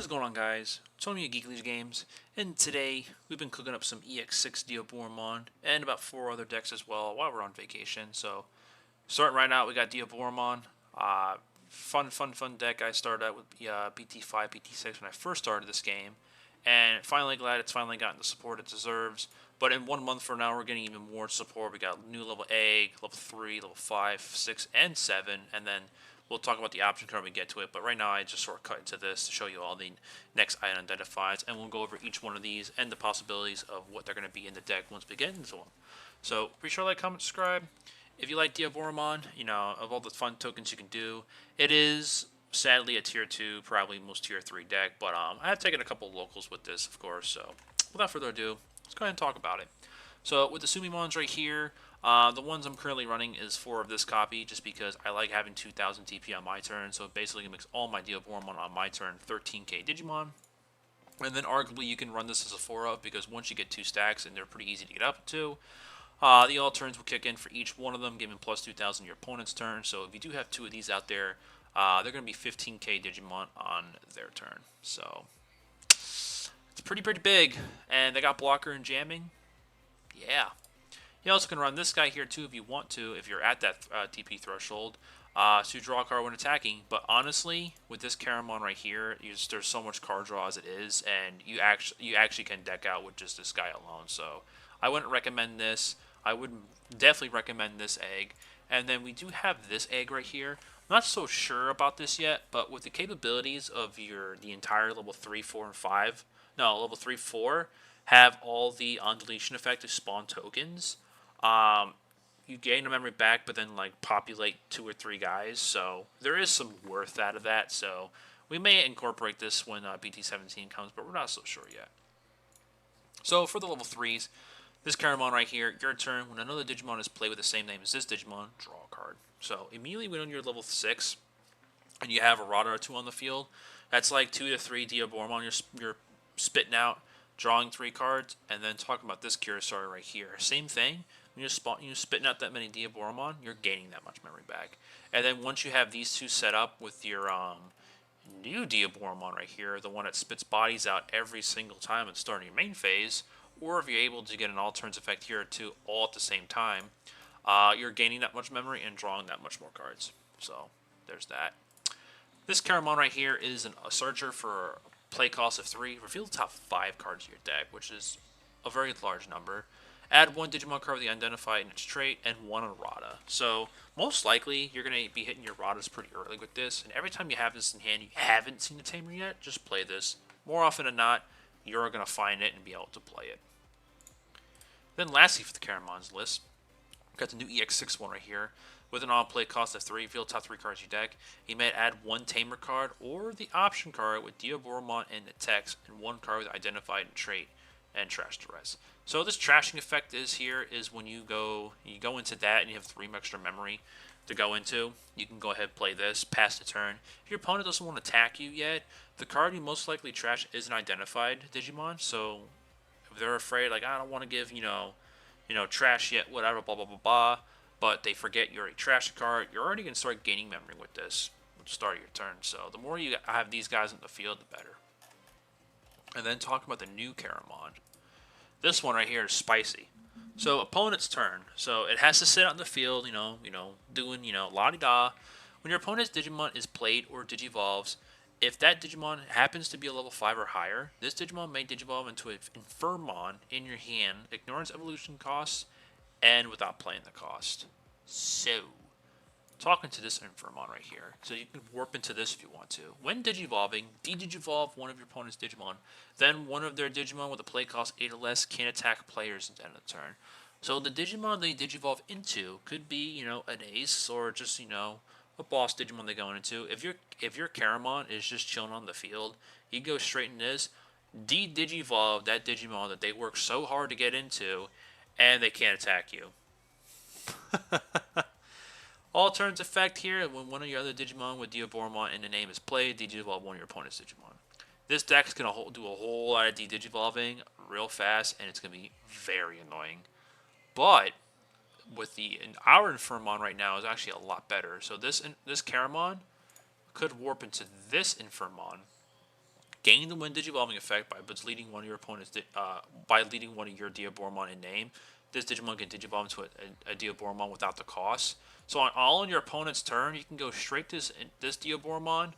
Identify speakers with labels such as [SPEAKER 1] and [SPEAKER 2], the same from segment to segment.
[SPEAKER 1] What's going on, guys? Tony at Geekly Games, and today we've been cooking up some EX6 Diaboromon and about 4 other decks as well while we're on vacation. So, starting right now, we got Diaboromon. Fun deck. I started out with BT5, BT6 when I first started this game, and finally glad it's finally gotten the support it deserves. But in 1 month from now, we're getting even more support. We got new level egg, level 3, level 5, 6, and 7, and then we'll talk about the option card when we get to it, but right now I just sort of cut into this to show you all the next item identifieds, and we'll go over each one of these and the possibilities of what they're going to be in the deck once we get into them. So be sure to like, comment, subscribe. If you like Diaboromon, of all the fun tokens you can do, it is sadly a tier 2, probably most tier 3 deck, but I have taken a couple locals with this, of course, so without further ado, let's go ahead and talk about it. So with the Sumimons right here, the ones I'm currently running is 4 of this copy, just because I like having 2,000 TP on my turn, so it basically makes all my Diaboromon on my turn 13k Digimon. And then arguably you can run this as a 4 of, because once you get 2 stacks, and they're pretty easy to get up to, the all turns will kick in for each one of them, giving plus 2,000 your opponent's turn. So if you do have 2 of these out there, they're going to be 15k Digimon on their turn. So it's pretty big, and they got blocker and jamming. Yeah. You also can run this guy here too if you want to, if you're at that TP threshold, to draw a card when attacking. But honestly, with this Caramon right here, there's so much card draw as it is, and you actually can deck out with just this guy alone. So I wouldn't recommend this. I would definitely recommend this egg. And then we do have this egg right here. I'm not so sure about this yet, but with the capabilities of the entire level 3, 4, and 5, no, level 3, 4, have all the on deletion effect to spawn tokens. You gain a memory back, but then like populate 2 or 3 guys. So there is some worth out of that. So we may incorporate this when BT16 comes, but we're not so sure yet. So for the level 3s, this Caramon right here, your turn, when another Digimon is played with the same name as this Digimon, draw a card. So immediately when you're level 6, and you have a Rada or 2 on the field, that's like 2 to 3 Diaboromon you're spitting out, drawing 3 cards, and then talking about this Curasori right here. Same thing. When you're spitting out that many Diaboromon, you're gaining that much memory back. And then once you have these 2 set up with your new Diaboromon right here, the one that spits bodies out every single time and starting your main phase, or if you're able to get an all turns effect here too, all at the same time, you're gaining that much memory and drawing that much more cards. So there's that. This Caramon right here is a searcher for play cost of 3. Reveal the top 5 cards of your deck, which is a very large number. Add 1 Digimon card with the identified in its trait, and 1 on Rada. So most likely you're going to be hitting your Radas pretty early with this, and every time you have this in hand, you haven't seen the Tamer yet, just play this. More often than not, you're going to find it and be able to play it. Then lastly for the Caramon's list, we've got the new EX6 one right here. With an on-play cost of 3, reveal top 3 cards of your deck. You may add 1 Tamer card or the option card with Diaboromon in the text, and 1 card with identified trait, and trash the rest. So this trashing effect is when you go into that and you have 3 extra memory to go into. You can go ahead and play this, pass the turn. If your opponent doesn't want to attack you yet, the card you most likely trash is an identified Digimon. So if they're afraid, like, I don't want to give, trash yet, whatever, blah, blah, blah, blah, but they forget you already trashed the card, you're already going to start gaining memory with this at the start of your turn. So the more you have these guys in the field, the better. And then talking about the new Caramon. This one right here is spicy. So opponent's turn. So it has to sit out in the field, doing, la-di-da. When your opponent's Digimon is played or Digivolves, if that Digimon happens to be a level 5 or higher, this Digimon may Digivolve into an Infermon in your hand, ignoring its evolution costs, and without playing the cost. So, talking to this Infermon right here. So you can warp into this if you want to. When Digivolving, de-Digivolve one of your opponent's Digimon. Then one of their Digimon with a play cost 8 or less can attack players at the end of the turn. So the Digimon they Digivolve into could be, an ace or just, a boss Digimon they go into. If your Caramon is just chilling on the field, you go straight in this, de-Digivolve that Digimon that they work so hard to get into, and they can't attack you. All turns effect here when one of your other Digimon with Diaboromon in the name is played, Digivolve one of your opponent's Digimon. This deck is going to do a whole lot of de-Digivolving real fast, and it's going to be very annoying. But with our Infermon right now is actually a lot better. So this Caramon could warp into this Infermon, gain the When Digivolving effect by deleting one of your opponent's by deleting one of your Diaboromon in name. This Digimon can Digivolve into a Diaboromon without the cost. So on your opponent's turn, you can go straight to this Diaboromon,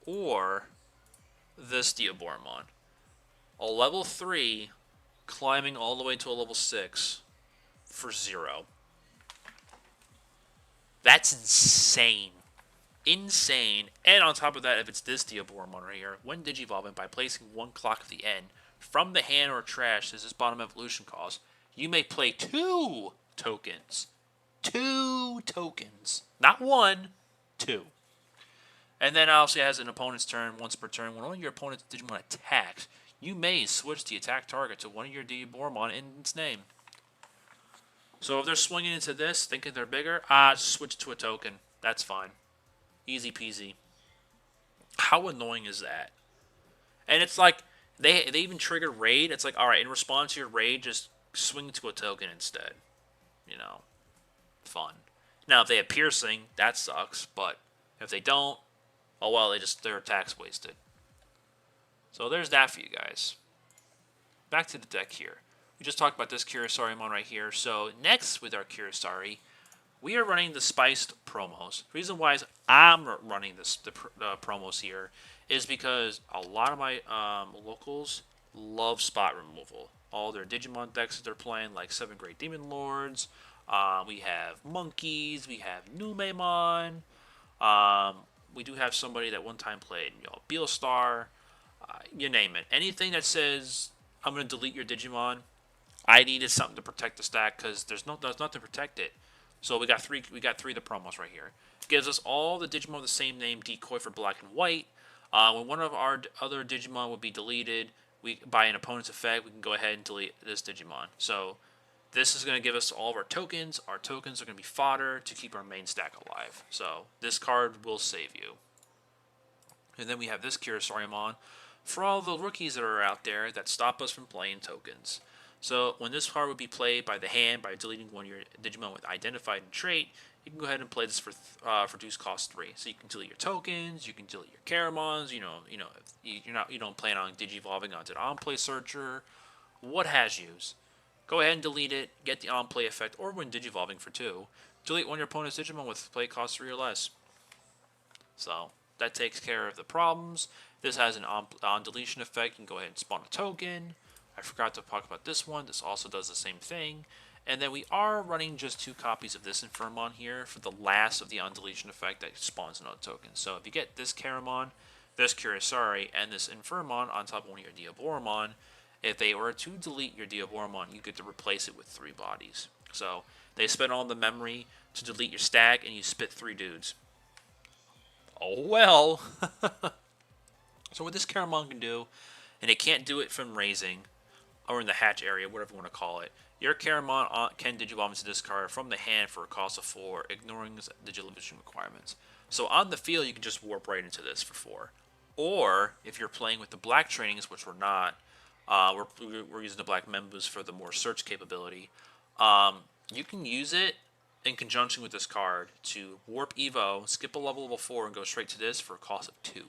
[SPEAKER 1] or this Diaboromon. A level 3 climbing all the way to a level 6 for 0. That's insane. Insane. And on top of that, if it's this Diaboromon right here, when Digivolving by placing one clock of the end from the hand or trash as this bottom evolution cost, you may play 2 tokens. 2 tokens. Not 1, 2. And then obviously it has an opponent's turn once per turn. When one of your opponent's Digimon attacks, you may switch the attack target to one of your Diaboromon in its name. So if they're swinging into this, thinking they're bigger, switch to a token. That's fine. Easy peasy. How annoying is that? And it's like, they even trigger raid. It's like, alright, in response to your raid, just swing to a token instead. You know, fun. Now, if they have piercing, that sucks. But if they don't, oh well, their attack's wasted. So there's that for you guys. Back to the deck here. We just talked about this Kurisarimon right here. So next with our Kurisari, we are running the spiced promos. The reason why I'm running the promos here is because a lot of my locals love spot removal. All their Digimon decks that they're playing, like 7 Great Demon Lords. We have Monkeys. We have Numemon. We do have somebody that one time played, Beelstar. You name it. Anything that says, I'm going to delete your Digimon, I needed something to protect the stack because there's nothing to protect it. So we got three of the promos right here. It gives us all the Digimon of the same name, decoy for black and white. When one of our other Digimon would be deleted by an opponent's effect, we can go ahead and delete this Digimon. So this is going to give us all of our tokens. Our tokens are going to be fodder to keep our main stack alive. So this card will save you. And then we have this Kurisarimon for all the rookies that are out there that stop us from playing tokens. So when this card would be played by the hand by deleting one of your Digimon with identified and trait, you can go ahead and play this for reduced cost 3. So you can delete your tokens, you can delete your Caramons. If you don't plan on Digivolving onto the on-play searcher, what has yous? Go ahead and delete it, get the on-play effect, or when Digivolving for 2, delete one of your opponent's Digimon with play cost 3 or less. So that takes care of the problems. This has an on-deletion effect. You can go ahead and spawn a token. I forgot to talk about this one. This also does the same thing. And then we are running just 2 copies of this Infermon here for the last of the on-deletion effect that spawns another token. So if you get this Caramon, this Kurisari, and this Infermon on top of one of your Diaboromon, if they were to delete your Diaboromon, you get to replace it with 3 bodies. So they spend all the memory to delete your stack, and you spit 3 dudes. Oh well. So what this Caramon can do, and it can't do it from raising, or in the hatch area, whatever you want to call it, your Caramon can Digivolve into this card from the hand for a cost of 4, ignoring the Digivolution requirements. So on the field, you can just warp right into this for 4. Or, if you're playing with the black trainings, which we're not, we're using the black members for the more search capability, you can use it in conjunction with this card to warp Evo, skip a level 4, and go straight to this for a cost of 2.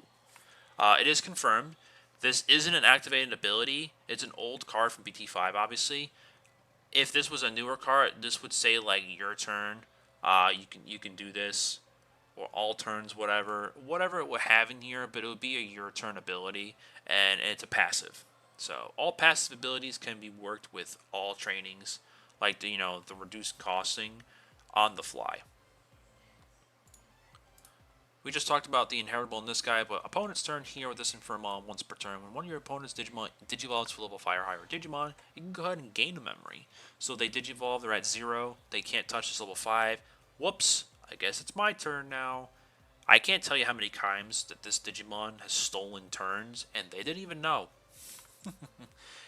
[SPEAKER 1] It is confirmed. This isn't an activated ability. It's an old card from BT5, obviously. If this was a newer card, this would say, like, your turn. You can do this, or all turns, whatever it would have in here, but it would be a your turn ability, and it's a passive. So all passive abilities can be worked with all trainings, like the reduced costing on the fly. We just talked about the inheritable in this guy, but opponent's turn here with this Infermon once per turn. When one of your opponent's Digimon digivolves to level 5 or higher Digimon, you can go ahead and gain a memory. So they digivolve, they're at 0, they can't touch this level 5. Whoops, I guess it's my turn now. I can't tell you how many times that this Digimon has stolen turns, and they didn't even know.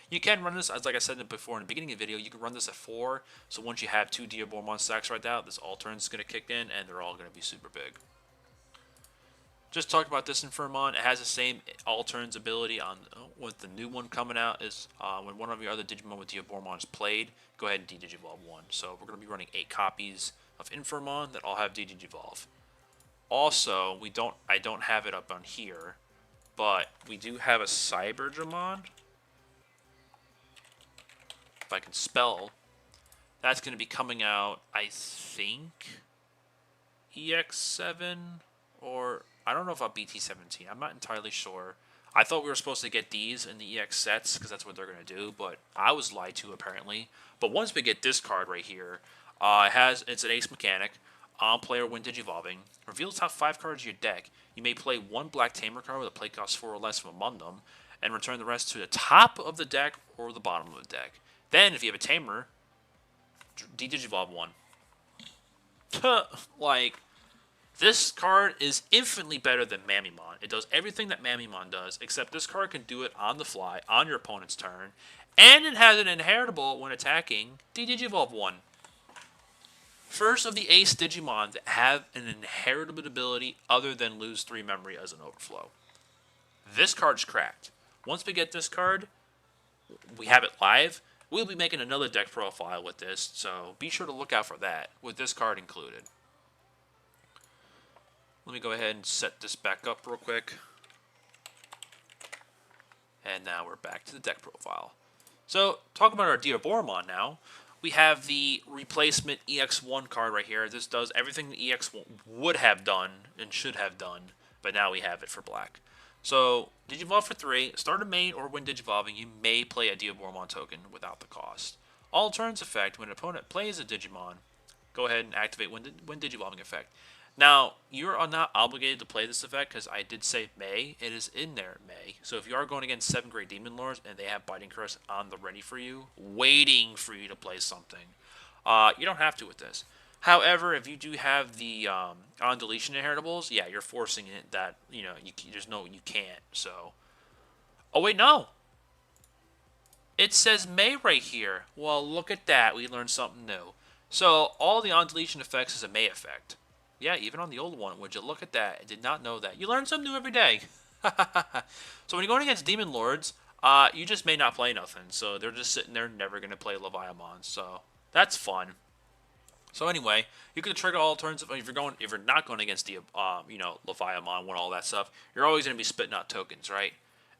[SPEAKER 1] You can run this, as like I said before in the beginning of the video, you can run this at 4. So once you have 2 Diaboromon stacks right now, this all turns is going to kick in, and they're all going to be super big. Just talked about this Infermon. It has the same all turns ability on with the new one coming out. Is when one of your other Digimon with Diaboromon is played, go ahead and de-digivolve one. So we're going to be running 8 copies of Infermon that all have de-digivolve. Also, I don't have it up on here, but we do have a Cybergemon. If I can spell, that's going to be coming out, I think, EX7, or I don't know about BT16. I'm not entirely sure. I thought we were supposed to get these in the EX sets because that's what they're going to do, but I was lied to apparently. But once we get this card right here, it's an ace mechanic. On player when digivolving, reveal the top 5 cards of your deck. You may play one black Tamer card with a play cost 4 or less from among them, and return the rest to the top of the deck or the bottom of the deck. Then, if you have a Tamer, de-digivolve one. Like, this card is infinitely better than Mamimon. It does everything that Mamimon does, except this card can do it on the fly, on your opponent's turn, and it has an inheritable when attacking, de-digivolve one. First of the Ace Digimon that have an inheritable ability other than lose 3 memory as an overflow. This card's cracked. Once we get this card, we have it live. We'll be making another deck profile with this, so be sure to look out for that, with this card included. Let me go ahead and set this back up real quick. And now we're back to the deck profile. So, talking about our Diaboromon now, we have the replacement EX1 card right here. This does everything the EX1 would have done and should have done, but now we have it for black. So, Digivolve for 3, start a main, or when Digivolving, you may play a Diaboromon token without the cost. All turns effect, when an opponent plays a Digimon, go ahead and activate when Digivolving effect. Now, you are not obligated to play this effect because I did say May. It is in there, May. So if you are going against 7 Great Demon Lords and they have Biting Curse on the ready for you, waiting for you to play something, you don't have to with this. However, if you do have the on deletion inheritables, yeah, you're forcing it that, you can't. So, oh wait, no. It says May right here. Well, look at that. We learned something new. So all the on deletion effects is a May effect. Yeah, even on the old one. Would you look at that? I did not know that. You learn something new every day. So when you're going against Demon Lords, you just may not play nothing. So they're just sitting there never going to play Leviamon. So that's fun. So anyway, you can trigger all turns. If you're not going against the Leviamon and all that stuff, you're always going to be spitting out tokens, right?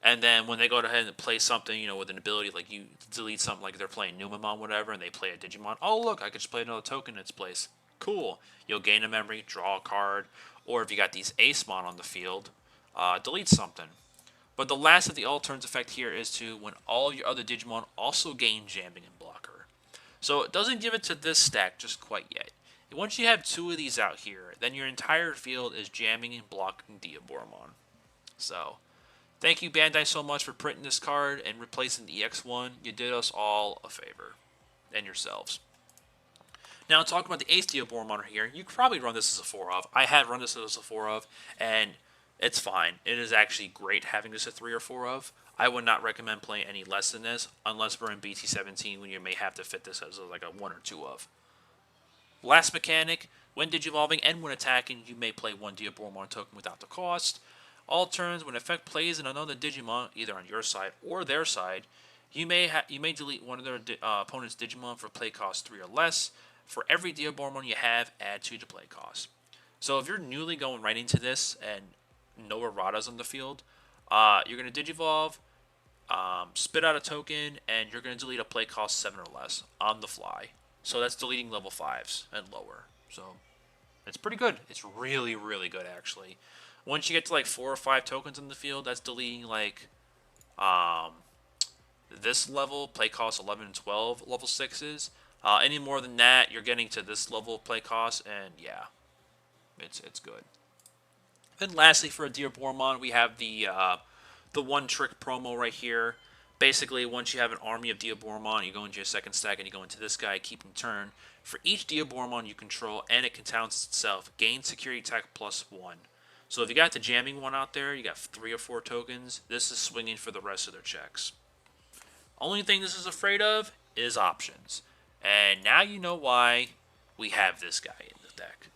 [SPEAKER 1] And then when they go ahead and play something, with an ability like you delete something, like they're playing Numamon, whatever, and they play a Digimon. Oh look, I could just play another token in its place. Cool. You'll gain a memory, draw a card, or if you got these Acemon on the field, delete something. But the last of the all turns effect here is to when all your other Digimon also gain jamming and blocker. So it doesn't give it to this stack just quite yet. Once you have 2 of these out here, then your entire field is jamming and blocking Diaboromon. So, thank you Bandai so much for printing this card and replacing the EX1. You did us all a favor. And yourselves. Now, talking about the Ace Diaboromon here, you could probably run this as a 4-of. I had run this as a 4-of, and it's fine. It is actually great having this a 3 or 4-of. I would not recommend playing any less than this, unless we're in BT17 when you may have to fit this as like a 1 or 2-of. Last mechanic, when digivolving and when attacking, you may play 1 Diaboromon token without the cost. All turns, when effect plays in another Digimon, either on your side or their side, you may delete one of their opponent's Digimon for play cost 3 or less. For every Diaboromon you have, add 2 to play cost. So if you're newly going right into this and no erratas on the field, you're going to Digivolve, spit out a token, and you're going to delete a play cost 7 or less on the fly. So that's deleting level 5s and lower. So it's pretty good. It's really, really good, actually. Once you get to like 4 or 5 tokens on the field, that's deleting like this level, play cost 11 and 12, level 6s. Any more than that, you're getting to this level of play cost, and yeah, it's good. Then lastly, for a Diaboromon, we have the one trick promo right here. Basically, once you have an army of Diaboromon, you go into your second stack and you go into this guy, keeping turn. For each Diaboromon you control, and it counts itself, gain security attack +1. So if you got the jamming one out there, you got 3 or 4 tokens. This is swinging for the rest of their checks. Only thing this is afraid of is options. And now you know why we have this guy in the deck.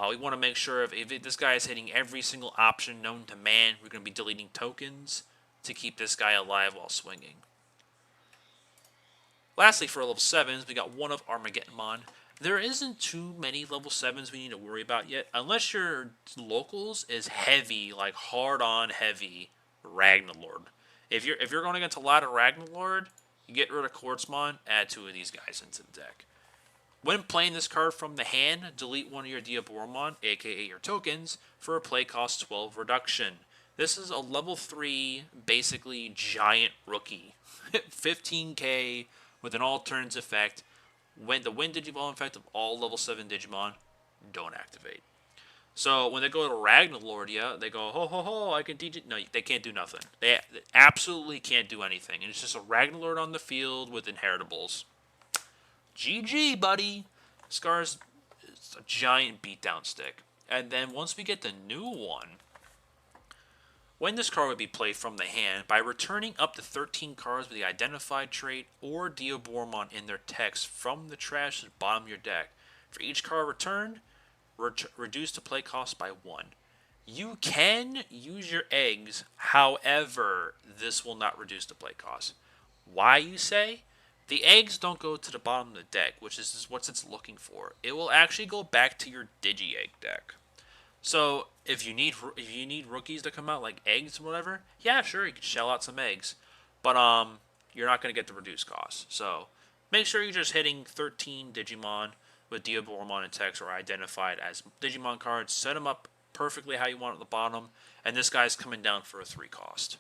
[SPEAKER 1] We want to make sure if this guy is hitting every single option known to man, we're going to be deleting tokens to keep this guy alive while swinging. Lastly, for level 7s, we got one of Armageddonmon. There isn't too many level 7s we need to worry about yet, unless your locals is heavy, like hard on heavy Ragnarlord. If you're going against a lot of Ragnarlord, you get rid of Quartzmon, add 2 of these guys into the deck. When playing this card from the hand, delete one of your Diaboromon, aka your tokens, for a play cost 12 reduction. This is a level 3, basically giant rookie. 15k with an all turns effect. When the Wind Digivolve effect of all level 7 Digimon don't activate. So when they go to Ragnarlordia, they go, ho ho ho, I can teach it. No, they can't do nothing. They absolutely can't do anything. And it's just a Ragnarlord on the field with inheritables. GG, buddy. Scar's a giant beatdown stick. And then once we get the new one, when this card would be played from the hand, by returning up to 13 cards with the identified trait or Diaboromon in their text from the trash to the bottom of your deck. For each card returned, reduce the play cost by 1. You can use your eggs, however, this will not reduce the play cost. Why, you say? The eggs don't go to the bottom of the deck, which is what it's looking for. It will actually go back to your Digi-Egg deck. So if you need rookies to come out like eggs or whatever, yeah, sure, you can shell out some eggs, but you're not going to get the reduced cost. So make sure you're just hitting 13 Digimon with Diaboromon and text or identified as Digimon cards. Set them up perfectly how you want at the bottom, and this guy's coming down for a 3 cost.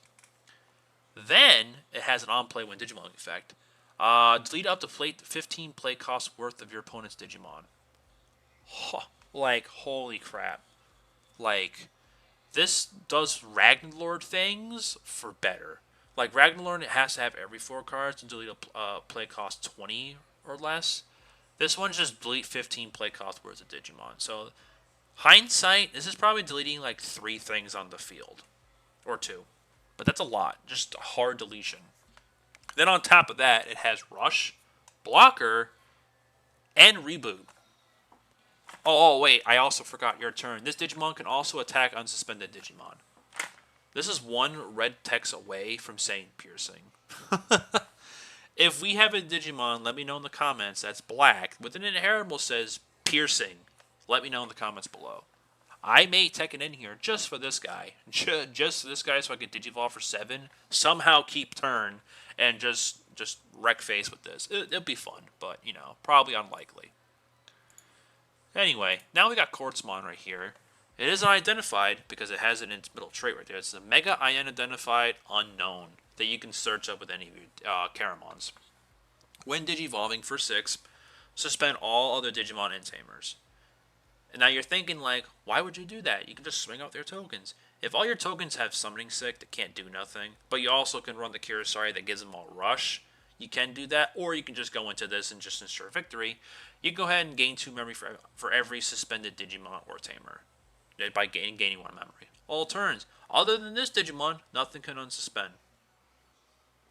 [SPEAKER 1] Then it has an on-play when Digimon effect. Delete up to 15 play costs worth of your opponent's Digimon. Like, holy crap. Like, this does Ragnarlord things for better. Like, Ragnarlord, it has to have every 4 cards and delete a play cost 20 or less. This one's just delete 15 play cost worth of Digimon. So, hindsight, this is probably deleting like 3 things on the field. Or 2. But that's a lot. Just a hard deletion. Then on top of that, it has Rush, Blocker, and Reboot. Oh, wait, I also forgot your turn. This Digimon can also attack unsuspended Digimon. This is 1 red text away from saying piercing. If we have a Digimon, let me know in the comments, that's black, with an inheritable says piercing. Let me know in the comments below. I may take it in here just for this guy. Just for this guy so I can Digivolve for 7. Somehow keep turn and just wreck face with this. It'll be fun, but, you know, probably unlikely. Anyway, now we got Quartzmon right here. It is unidentified because it has an in its middle trait right there. It's a Mega Unidentified Unknown that you can search up with any of your Caramons. When Digivolving for 6, suspend all other Digimon and Tamers. And now you're thinking, like, why would you do that? You can just swing out their tokens. If all your tokens have Summoning Sick that can't do nothing, but you also can run the Kirasari that gives them all Rush, you can do that, or you can just go into this and just ensure victory. You can go ahead and gain 2 memory for every suspended Digimon or Tamer by gaining 1 memory. All turns. Other than this Digimon, nothing can unsuspend.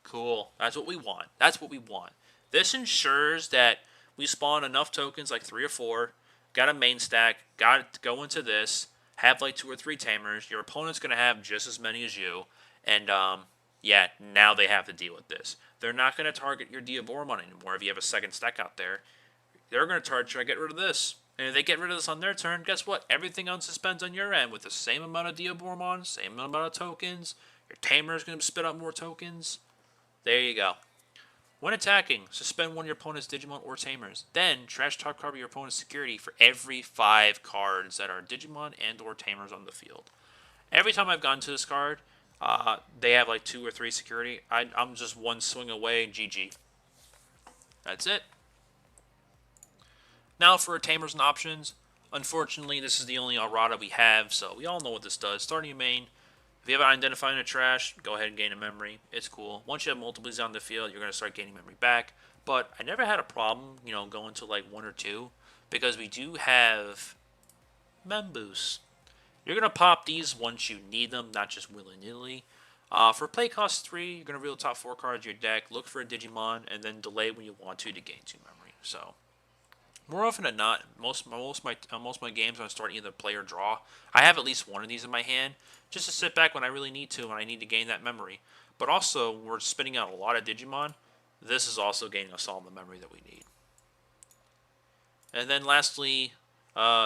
[SPEAKER 1] Cool. That's what we want. That's what we want. This ensures that we spawn enough tokens, like 3 or 4, got a main stack, got to go into this, have like 2 or 3 Tamers. Your opponent's going to have just as many as you, and yeah, now they have to deal with this. They're not going to target your Diaboromon anymore if you have a second stack out there. They're going to try to get rid of this. And if they get rid of this on their turn, guess what? Everything unsuspends on your end with the same amount of Diaboromon, same amount of tokens. Your Tamer is going to spit out more tokens. There you go. When attacking, suspend 1 of your opponent's Digimon or Tamers. Then, trash top card your opponent's security for every 5 cards that are Digimon and or Tamers on the field. Every time I've gone to this card, they have like 2 or 3 security. I'm just 1 swing away, GG. That's it. Now for Tamers and options. Unfortunately, this is the only errata we have, so we all know what this does. Starting your main, if you have identified in a trash, go ahead and gain a memory. It's cool. Once you have multiples on the field, you're going to start gaining memory back. But I never had a problem, you know, going to like 1 or 2, because we do have Mem Boost. You're going to pop these once you need them, not just willy-nilly. For play cost 3, you're going to reveal the top 4 cards of your deck, look for a Digimon, and then delay when you want to gain 2 memory. So, more often than not, most of my games when I start either play or draw, I have at least 1 of these in my hand, just to sit back when I really need to, when I need to gain that memory. But also, when we're spitting out a lot of Digimon, this is also gaining us all the memory that we need. And then lastly,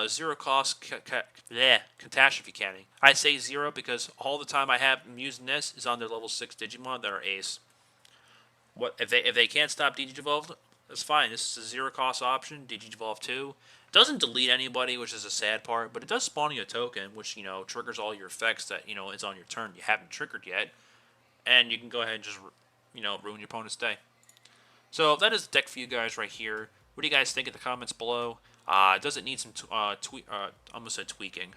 [SPEAKER 1] zero cost catastrophe canning. I say zero because all the time I'm using this is on their level 6 Digimon that are ace. What if they can't stop Digivolve? That's fine. This is a zero cost option. Digivolve 2. It doesn't delete anybody, which is a sad part, but it does spawn you a token, which triggers all your effects that is on your turn you haven't triggered yet, and you can go ahead and just ruin your opponent's day. So that is the deck for you guys right here. What do you guys think in the comments below? Does it need some I almost said tweaking.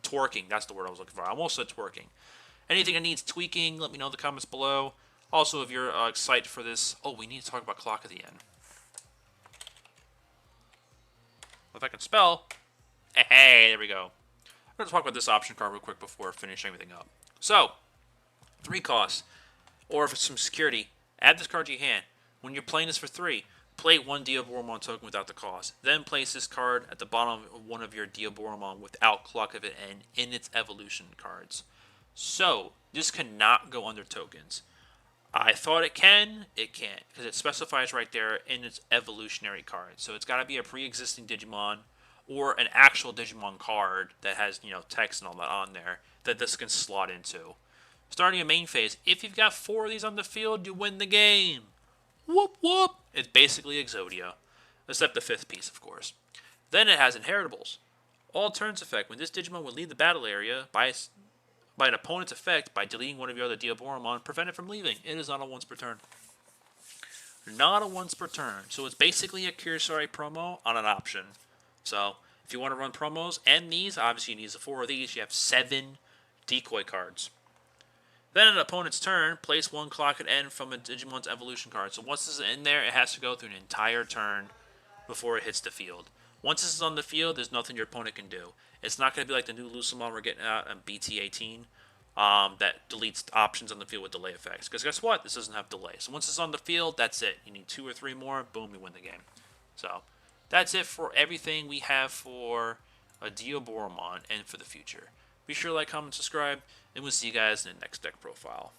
[SPEAKER 1] Twerking, that's the word I was looking for. I almost said twerking. Anything that needs tweaking, let me know in the comments below. Also, if you're excited for this... Oh, we need to talk about Clock at the End. If I can spell... Hey, there we go. I'm going to talk about this option card real quick before finishing everything up. So, 3 costs. Or for some security, add this card to your hand. When you're playing this for 3, play 1 Diaboromon token without the cost. Then place this card at the bottom of one of your Diaboromon without Clock of it End in its evolution cards. So, this cannot go under tokens. I thought it can, it can't, because it specifies right there in its evolutionary card. So it's got to be a pre-existing Digimon or an actual Digimon card that has, text and all that on there that this can slot into. Starting a main phase, if you've got 4 of these on the field, you win the game. Whoop whoop. It's basically Exodia, except the 5th piece, of course. Then it has inheritables. All turns effect. When this Digimon will leave the battle area by an opponent's effect by deleting one of your other Diaboromon, prevent it from leaving. It is not a once per turn. Not a once per turn. So it's basically a Kursori promo on an option. So if you want to run promos and these, obviously you need the 4 of these. You have 7 decoy cards. Then on an opponent's turn, place 1 Clock at End from a Digimon's evolution card. So once this is in there, it has to go through an entire turn before it hits the field. Once this is on the field, there's nothing your opponent can do. It's not going to be like the new Lucamon we're getting out on BT16 that deletes options on the field with delay effects. Because guess what? This doesn't have delay. So once it's on the field, that's it. You need 2 or 3 more, boom, you win the game. So that's it for everything we have for a Diaboromon and for the future. Be sure to like, comment, subscribe, and we'll see you guys in the next deck profile.